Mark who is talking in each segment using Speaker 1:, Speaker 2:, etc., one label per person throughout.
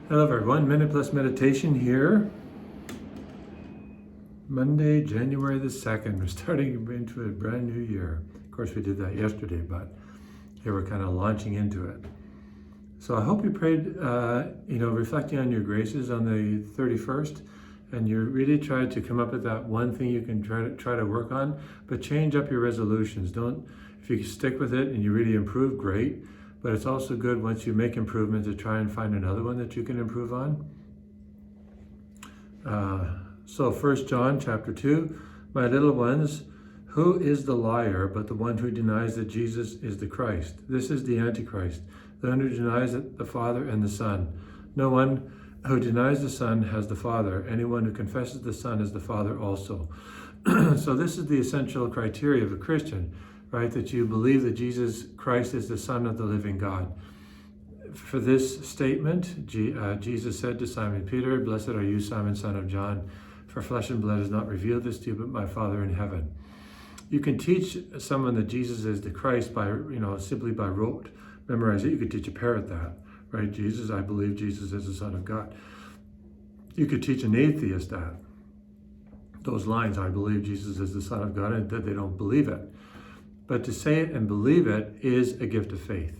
Speaker 1: Hello everyone, Minute Plus Meditation here. Monday, January the 2nd. We're starting into a brand new year. Of course, we did that yesterday, but here we're kind of launching into it. So I hope you prayed, reflecting on your graces on the 31st, and you really tried to come up with that one thing you can try to work on, but change up your resolutions. If you stick with it and you really improve, great. But it's also good once you make improvements to try and find another one that you can improve on. So 1 John chapter 2, my little ones, who is the liar but the one who denies that Jesus is the Christ? This is the Antichrist, the one who denies the Father and the Son. No one who denies the Son has the Father. Anyone who confesses the Son is the Father also. So this is the essential criteria of a Christian, right? That you believe that Jesus Christ is the Son of the living God. For this statement, Jesus said to Simon Peter, "Blessed are you, Simon, son of John, for flesh and blood has not revealed this to you, but my Father in heaven." You can teach someone that Jesus is the Christ by, simply by rote, memorize it. You could teach a parrot that, right? I believe Jesus is the Son of God. You could teach an atheist that. Those lines, I believe Jesus is the Son of God, and that they don't believe it. But to say it and believe it is a gift of faith.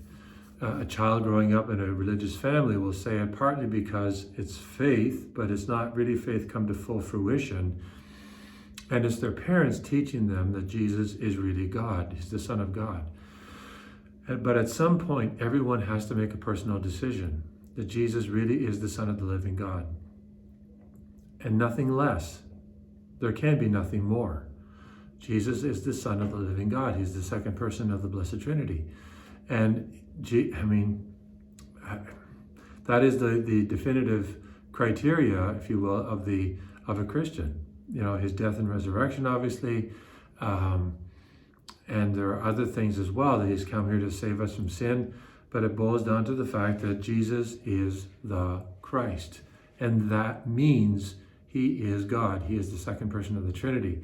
Speaker 1: A child growing up in a religious family will say it partly because it's faith, but it's not really faith come to full fruition. And it's their parents teaching them that Jesus is really God. He's the Son of God. But at some point, everyone has to make a personal decision that Jesus really is the Son of the living God. And nothing less. There can be nothing more. Jesus is the Son of the living God. He's the second person of the Blessed Trinity. And that is the definitive criteria, if you will, of a Christian. His death and resurrection, obviously, and there are other things as well, that he's come here to save us from sin. But it boils down to the fact that Jesus is the Christ, and that means he is God. He is the second person of the Trinity.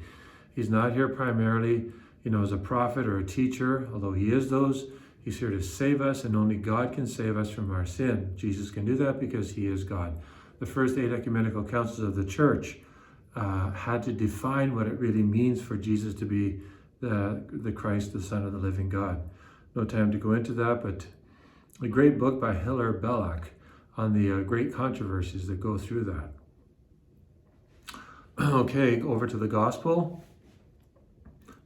Speaker 1: He's not here primarily, as a prophet or a teacher, although he is those. He's here to save us, and only God can save us from our sin. Jesus can do that because he is God. The first 8 ecumenical councils of the church had to define what it really means for Jesus to be the Christ, the Son of the living God. No time to go into that, but a great book by Hilaire Belloc on the great controversies that go through that. Okay, over to the gospel.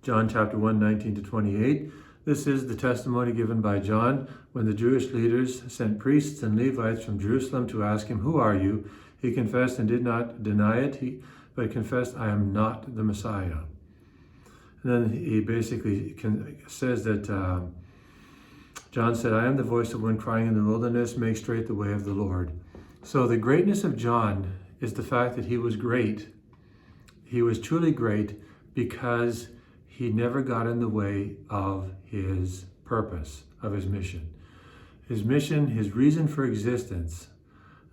Speaker 1: John chapter 1, 19 to 28. This is the testimony given by John when the Jewish leaders sent priests and Levites from Jerusalem to ask him, "Who are you?" He confessed and did not deny it, but confessed, "I am not the Messiah." And then he basically says that John said, "I am the voice of one crying in the wilderness, make straight the way of the Lord." So the greatness of John is the fact that he was great. He was truly great because he never got in the way of his purpose, of his mission. His mission, his reason for existence,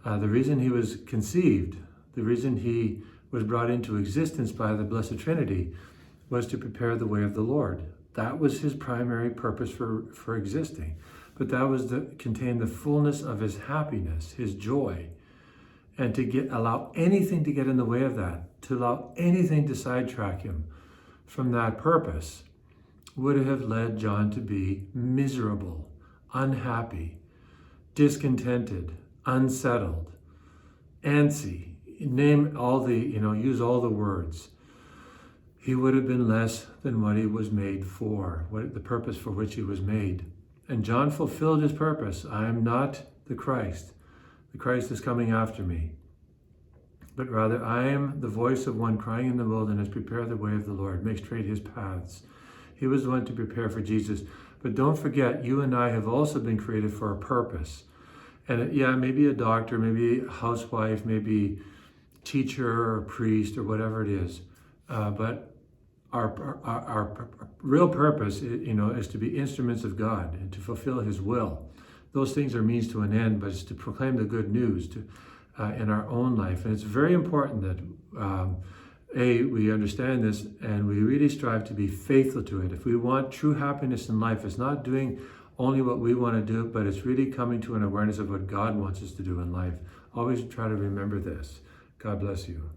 Speaker 1: the reason he was conceived, the reason he was brought into existence by the Blessed Trinity was to prepare the way of the Lord. That was his primary purpose for existing. But that was contained the fullness of his happiness, his joy. And to allow anything to get in the way of that, to allow anything to sidetrack him from that purpose, would have led John to be miserable, unhappy, discontented, unsettled, antsy. Name all use all the words. He would have been less than what he was made for, the purpose for which he was made. And John fulfilled his purpose. I am not the Christ. The Christ is coming after me. But rather, I am the voice of one crying in the wilderness, prepare the way of the Lord, make straight his paths. He was the one to prepare for Jesus. But don't forget, you and I have also been created for a purpose. And maybe a doctor, maybe a housewife, maybe teacher or priest or whatever it is. But our real purpose, is to be instruments of God and to fulfill his will. Those things are means to an end, but it's to proclaim the good news in our own life. And it's very important that we understand this and we really strive to be faithful to it. If we want true happiness in life, it's not doing only what we want to do, but it's really coming to an awareness of what God wants us to do in life. Always try to remember this. God bless you.